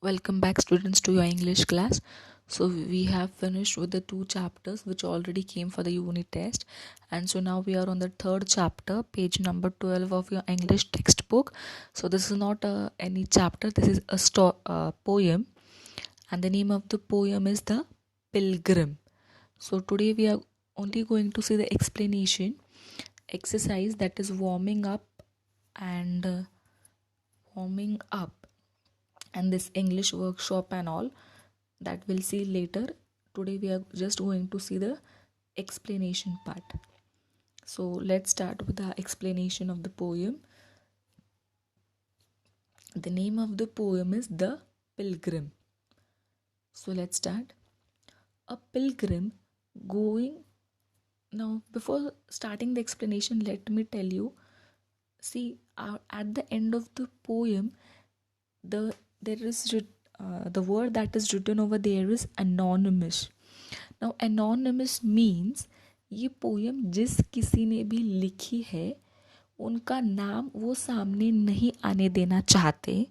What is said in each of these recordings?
Welcome back, students, to your English class. So we have finished with the 2 chapters which already came for the unit test, and so now we are on the 3rd chapter, page number 12 of your English textbook. So this is not any chapter, this is a poem, and the name of the poem is The Pilgrim. So today we are only going to see the explanation exercise, that is warming up and and this English workshop and all, that we'll see later. Today we are just going to see the explanation part. So let's start with the explanation of the poem. The name of the poem is The Pilgrim. So let's start. A pilgrim going. Now before starting the explanation, let me tell you, see, at the end of the poem, there is the word that is written over there is anonymous. Now anonymous means ये poem जिस किसी ने भी लिखी है उनका नाम वो सामने नहीं आने देना चाहते,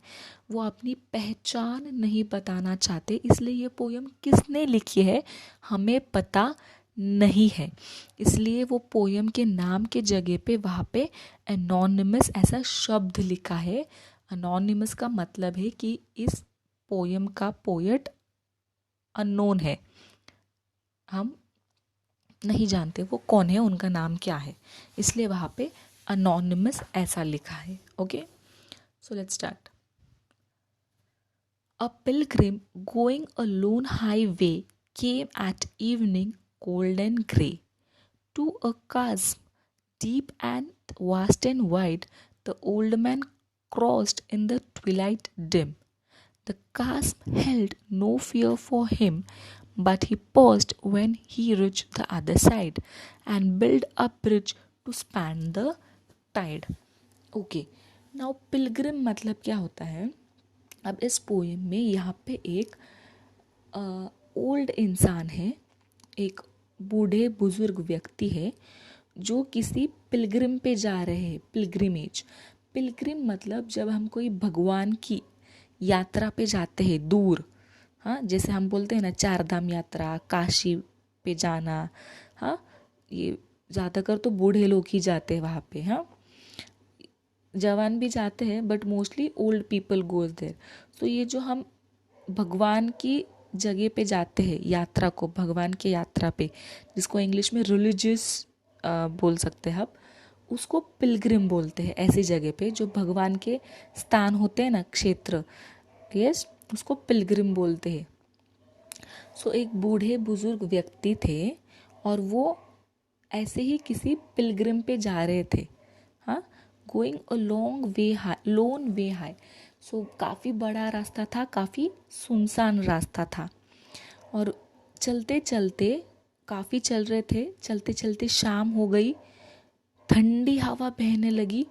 वो अपनी पहचान नहीं बताना चाहते, इसलिए ये पोयम किसने लिखी है हमें पता नहीं है, इसलिए वो पोयम के नाम के जगह पे वहाँ पे एनोनिमस ऐसा शब्द लिखा है. अनोनिमस का मतलब है कि इस पोयम का पोएट अननोन है, हम नहीं जानते वो कौन है, उनका नाम क्या है, इसलिए वहाँ पे अनोनिमस ऐसा लिखा है. Okay, so let's start. A pilgrim going a lone highway came at evening, cold and grey, to a chasm deep and vast and wide. The old man crossed in the twilight dim. The chasm held no fear for him, but he paused when he reached the other side and built a bridge to span the tide. Okay, now pilgrim मतलब क्या होता है. अब इस poem में यहाँ पे एक ओल्ड इंसान है, एक बूढ़े बुजुर्ग व्यक्ति है जो किसी पिलग्रिम पे जा रहे हैं. पिलग्रिमेज, पिलग्रिम मतलब जब हम कोई भगवान की यात्रा पे जाते हैं दूर, हाँ, जैसे हम बोलते हैं ना 4 धाम यात्रा, काशी पे जाना, हाँ, ये ज़्यादातर तो बूढ़े लोग ही जाते हैं वहाँ पे, हाँ, जवान भी जाते हैं but mostly old people goes there. So ये जो हम भगवान की जगह पे जाते हैं यात्रा को, भगवान के यात्रा पे, जिसको इंग्लिश में रिलीजियस बोल सकते हैं आप, उसको पिलग्रिम बोलते हैं. ऐसी जगह पे जो भगवान के स्थान होते हैं ना, क्षेत्र, यस, उसको पिलग्रिम बोलते हैं. सो एक बूढ़े बुजुर्ग व्यक्ति थे और वो ऐसे ही किसी पिलग्रिम पे जा रहे थे, हाँ, going a lone way high. So काफ़ी बड़ा रास्ता था, काफ़ी सुनसान रास्ता था, और चलते चलते काफ़ी चल रहे थे, चलते चलते शाम हो गई, ठंडी हवा बहने लगी,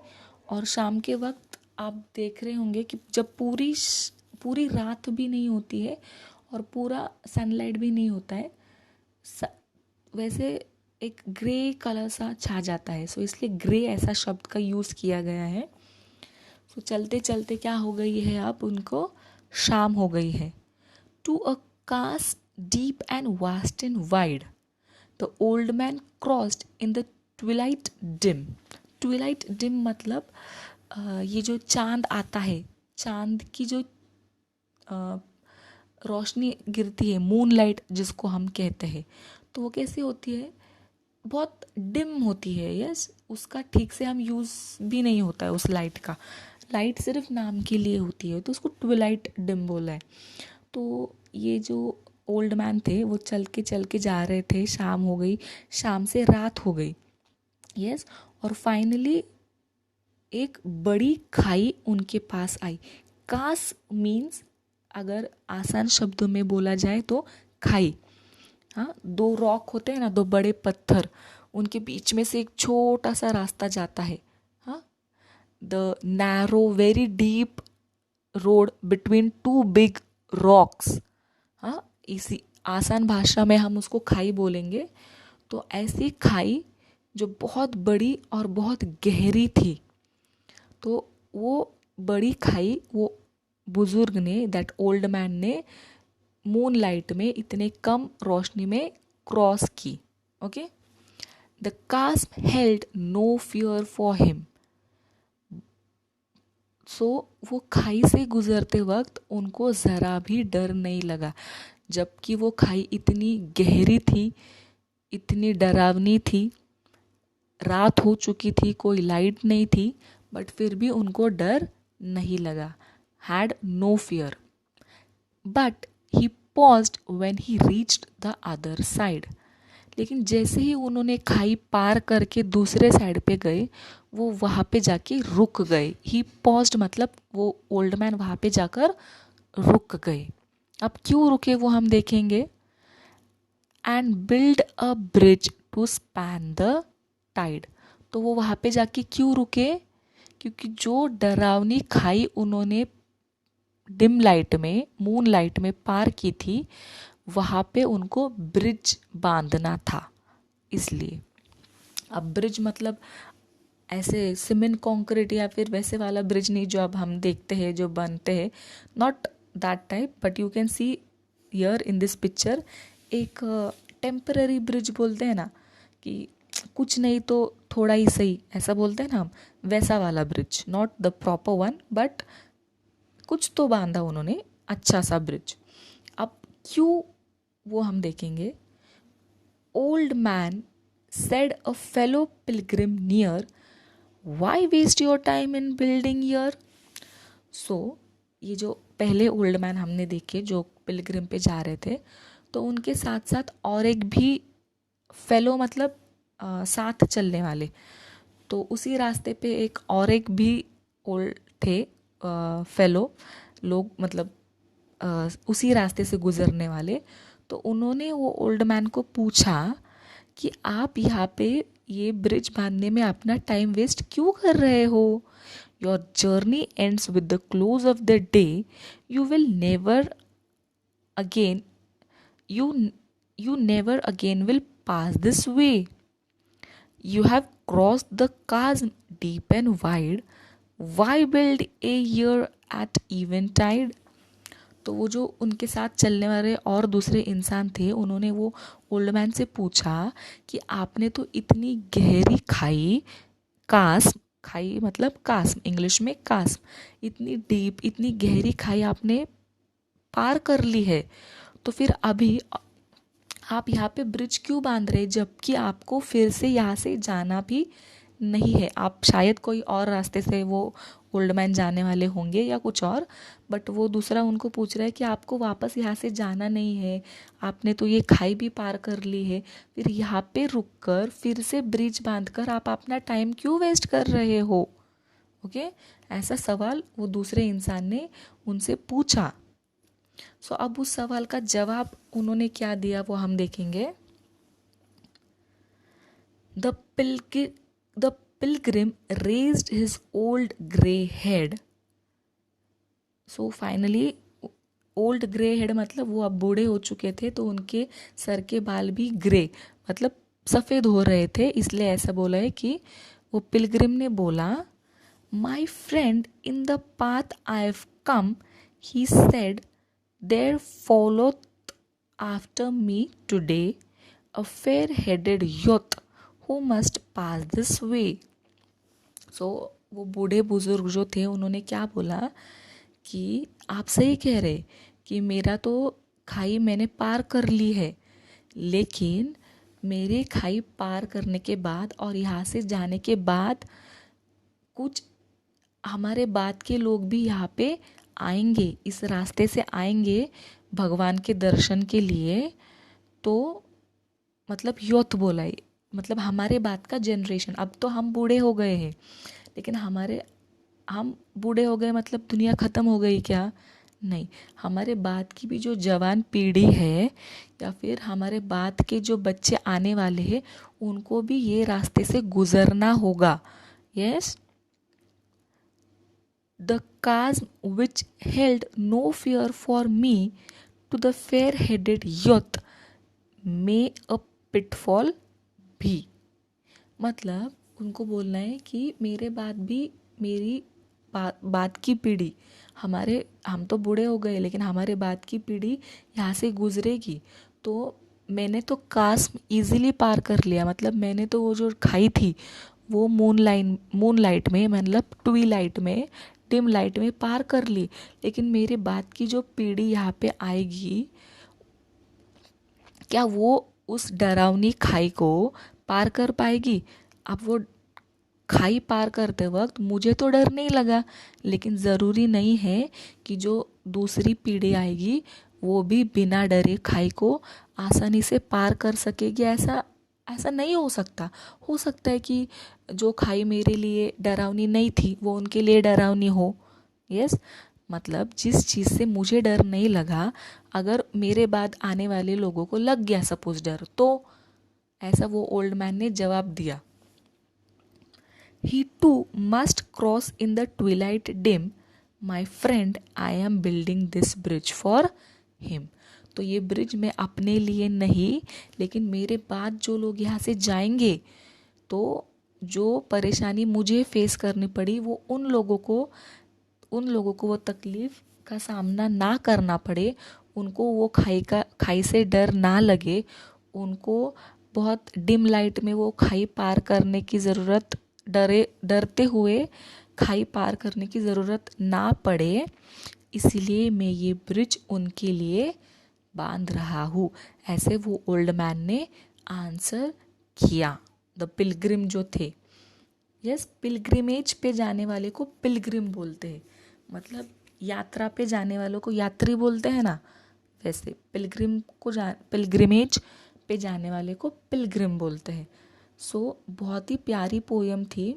और शाम के वक्त आप देख रहे होंगे कि जब पूरी रात भी नहीं होती है और पूरा सनलाइट भी नहीं होता है, वैसे एक ग्रे कलर सा छा जाता है. सो इसलिए ग्रे ऐसा शब्द का यूज़ किया गया है. सो चलते चलते क्या हो गई है, अब उनको शाम हो गई है. To a cast deep and vast and wide the old man crossed in the twilight dim. Twilight dim मतलब ये जो चांद आता है, चांद की जो रोशनी गिरती है, मून लाइट जिसको हम कहते हैं, तो वो कैसी होती है, बहुत डिम होती है. यस, उसका ठीक से हम यूज़ भी नहीं होता है उस लाइट का, लाइट सिर्फ नाम के लिए होती है, तो उसको ट्विलाइट डिम बोला है. तो ये जो ओल्ड मैन थे वो चल के जा रहे थे, शाम हो गई, शाम से रात हो गई, यस, और फाइनली एक बड़ी खाई उनके पास आई. कास मीन्स, अगर आसान शब्दों में बोला जाए तो खाई, हाँ, 2 रॉक होते हैं ना, 2 बड़े पत्थर, उनके बीच में से एक छोटा सा रास्ता जाता है, हाँ, the narrow very deep road between 2 big rocks, हाँ, इसी आसान भाषा में हम उसको खाई बोलेंगे. तो ऐसी खाई जो बहुत बड़ी और बहुत गहरी थी, तो वो बड़ी खाई वो बुजुर्ग ने, दैट ओल्ड मैन ने मून लाइट में इतने कम रोशनी में क्रॉस की. ओके. द कास्प held no fear for him. So वो खाई से गुजरते वक्त उनको ज़रा भी डर नहीं लगा, जबकि वो खाई इतनी गहरी थी, इतनी डरावनी थी, रात हो चुकी थी, कोई लाइट नहीं थी, बट फिर भी उनको डर नहीं लगा. Had no fear. But he paused when he reached the other side. लेकिन जैसे ही उन्होंने खाई पार करके दूसरे साइड पे गए, वो वहाँ पे जाके रुक गए. ही पॉज्ड मतलब वो ओल्ड मैन वहाँ पे जाकर रुक गए. अब क्यों रुके वो हम देखेंगे. And build a bridge to span the tide. तो वो वहाँ पे जाके क्यों रुके, क्योंकि जो डरावनी खाई उन्होंने डिम लाइट में, मून लाइट में पार की थी, वहाँ पे उनको ब्रिज बांधना था, इसलिए. अब ब्रिज मतलब ऐसे सीमेंट कंक्रीट या फिर वैसे वाला ब्रिज नहीं जो अब हम देखते हैं जो बनते हैं, not that type, but you can see here in this picture एक टेम्पररी ब्रिज बोलते हैं ना, कि कुछ नहीं तो थोड़ा ही सही, ऐसा बोलते हैं ना हम, वैसा वाला bridge, not the proper one, but कुछ तो बांधा उन्होंने, अच्छा सा ब्रिज. अब क्यों वो हम देखेंगे. Old man said a fellow pilgrim near, why waste your time in building here. So ये जो पहले ओल्ड मैन हमने देखे जो पिलग्रिम पे जा रहे थे, तो उनके साथ साथ और एक भी फेलो मतलब साथ चलने वाले, तो उसी रास्ते पे एक और एक भी ओल्ड थे फेलो लोग, मतलब उसी रास्ते से गुजरने वाले. तो उन्होंने वो ओल्ड मैन को पूछा कि आप यहाँ पे ये ब्रिज बांधने में अपना टाइम वेस्ट क्यों कर रहे हो. Your journey ends with the close of the day. You will never again you you never again will pass this way. You have crossed the chasm deep and wide. Why build a year at eventide? तो वो जो उनके साथ चलने वाले और दूसरे इंसान थे, उन्होंने वो ओल्ड मैन से पूछा कि आपने तो इतनी गहरी खाई, कास्म, खाई मतलब कास्म, इंग्लिश में कास्म, इतनी डीप, इतनी गहरी खाई आपने पार कर ली है, तो फिर अभी आप यहाँ पे ब्रिज क्यों बांध रहे, जबकि आपको फिर से यहाँ से जाना भी नहीं है. आप शायद कोई और रास्ते से वो ओल्ड मैन जाने वाले होंगे या कुछ और, बट वो दूसरा उनको पूछ रहा है कि आपको वापस यहाँ से जाना नहीं है, आपने तो ये खाई भी पार कर ली है, फिर यहाँ पे रुक कर फिर से ब्रिज बांध कर आप अपना टाइम क्यों वेस्ट कर रहे हो. ओके. ऐसा सवाल वो दूसरे इंसान ने उनसे पूछा. सो अब उस सवाल का जवाब उन्होंने क्या दिया वो हम देखेंगे. The pilgrim raised his old grey head. So finally old grey head मतलब वो अब बूढ़े हो चुके थे, तो उनके सर के बाल भी ग्रे मतलब सफ़ेद हो रहे थे, इसलिए ऐसा बोला है कि वो पिलग्रिम ने बोला, my friend in the path I have come, he said, there followeth after me today a fair-headed youth who must pass this way. So वो बूढ़े बुजुर्ग जो थे उन्होंने क्या बोला कि आप सही कह रहे कि मेरा तो खाई मैंने पार कर ली है, लेकिन मेरे खाई पार करने के बाद और यहाँ से जाने के बाद कुछ हमारे बाद के लोग भी यहाँ पे आएंगे, इस रास्ते से आएंगे भगवान के दर्शन के लिए. तो मतलब यूथ बोला है, मतलब हमारे बाद का जनरेशन. अब तो हम बूढ़े हो गए हैं, लेकिन हम बूढ़े हो गए मतलब दुनिया ख़त्म हो गई क्या, नहीं. हमारे बाद की भी जो जवान पीढ़ी है या फिर हमारे बाद के जो बच्चे आने वाले हैं, उनको भी ये रास्ते से गुज़रना होगा. Yes. The chasm which held no fear for me to the fair-headed youth may a pitfall भी. मतलब उनको बोलना है कि मेरे बाद भी मेरी बाद की पीढ़ी हम तो बूढ़े हो गए, लेकिन हमारे बाद की पीढ़ी यहाँ से गुजरेगी, तो मैंने तो कास्म इजीली पार कर लिया। मतलब मैंने तो वो जो खाई थी वो मून लाइट में, मतलब ट्विलाइट में, डिम लाइट में पार कर ली। लेकिन मेरे बाद की जो पीढ़ी यहाँ पे आएगी, क्या वो उस डरावनी खाई को पार कर पाएगी? अब वो खाई पार करते वक्त मुझे तो डर नहीं लगा, लेकिन ज़रूरी नहीं है कि जो दूसरी पीढ़ी आएगी वो भी बिना डरे खाई को आसानी से पार कर सकेगी। ऐसा ऐसा नहीं हो सकता। हो सकता है कि जो खाई मेरे लिए डरावनी नहीं थी वो उनके लिए डरावनी हो। यस, मतलब जिस चीज़ से मुझे डर नहीं लगा, अगर मेरे बाद आने वाले लोगों को लग गया सपोज डर, तो ऐसा वो ओल्ड मैन ने जवाब दिया। He too must cross in the twilight dim. My friend, I am building this bridge for him. तो ये ब्रिज मैं अपने लिए नहीं, लेकिन मेरे बाद जो लोग यहाँ से जाएंगे, तो जो परेशानी मुझे फेस करनी पड़ी वो उन लोगों को वो तकलीफ का सामना ना करना पड़े, उनको वो खाई से डर ना लगे, उनको बहुत डिम लाइट में वो खाई पार करने की ज़रूरत, डरते हुए खाई पार करने की ज़रूरत ना पड़े, इसलिए मैं ये ब्रिज उनके लिए बांध रहा हूँ। ऐसे वो ओल्ड मैन ने आंसर किया। द पिलग्रिम जो थे, यस, पिलग्रिमेज पे जाने वाले को पिलग्रिम बोलते हैं। मतलब यात्रा पे जाने वालों को यात्री बोलते हैं ना, वैसे पिलग्रिमेज पे जाने वाले को पिलग्रिम बोलते हैं। सो बहुत ही प्यारी पोयम थी।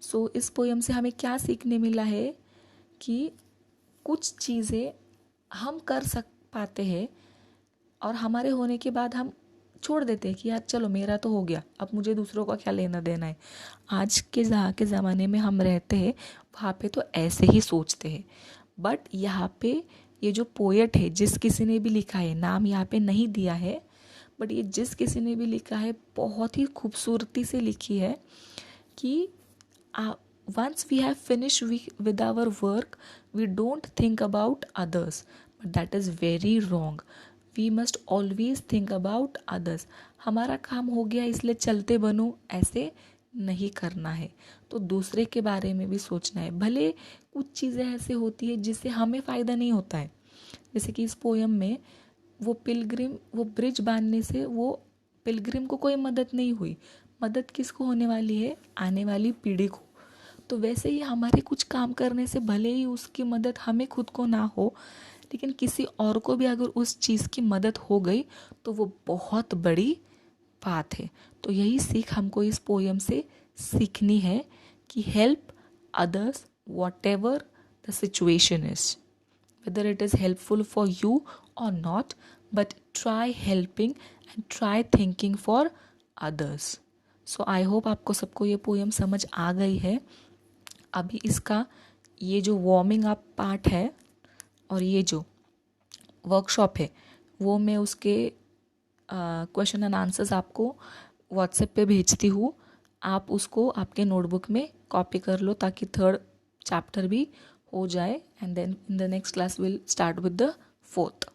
सो इस पोयम से हमें क्या सीखने मिला है कि कुछ चीज़ें हम कर पाते हैं और हमारे होने के बाद हम छोड़ देते हैं कि यार चलो मेरा तो हो गया, अब मुझे दूसरों का क्या लेना देना है। आज के ज़माने में हम रहते हैं वहाँ पे तो ऐसे ही सोचते हैं। बट यहाँ पे ये जो पोएट है, जिस किसी ने भी लिखा है, नाम यहाँ पे नहीं दिया है, बट ये जिस किसी ने भी लिखा है बहुत ही खूबसूरती से लिखी है कि once we have finished with our work, we don't think about others, but that is very wrong. We must always think about others. हमारा काम हो गया इसलिए चलते बनो, ऐसे नहीं करना है। तो दूसरे के बारे में भी सोचना है। भले कुछ चीज़ें ऐसे होती है जिससे हमें फ़ायदा नहीं होता है, जैसे कि इस पोयम में वो ब्रिज बांधने से वो पिलग्रिम को कोई मदद नहीं हुई। मदद किसको होने वाली है? आने वाली पीढ़ी को। तो वैसे ही हमारे कुछ काम करने से भले ही उसकी मदद हमें खुद को ना हो, लेकिन किसी और को भी अगर उस चीज़ की मदद हो गई तो वो बहुत बड़ी बात है। तो यही सीख हमको इस पोयम से सीखनी है कि help others what ever the situation is, whether it is helpful for you or not, but try helping and try thinking for others. So I hope आपको सबको ये पोयम समझ आ गई है। अभी इसका ये जो वार्मिंग अप पार्ट है और ये जो वर्कशॉप है वो मैं उसके क्वेश्चन एंड आंसर्स आपको व्हाट्सएप पे भेजती हूँ। आप उसको आपके नोटबुक में कॉपी कर लो ताकि थर्ड चैप्टर भी हो जाए, and then in the next class will start with the fourth.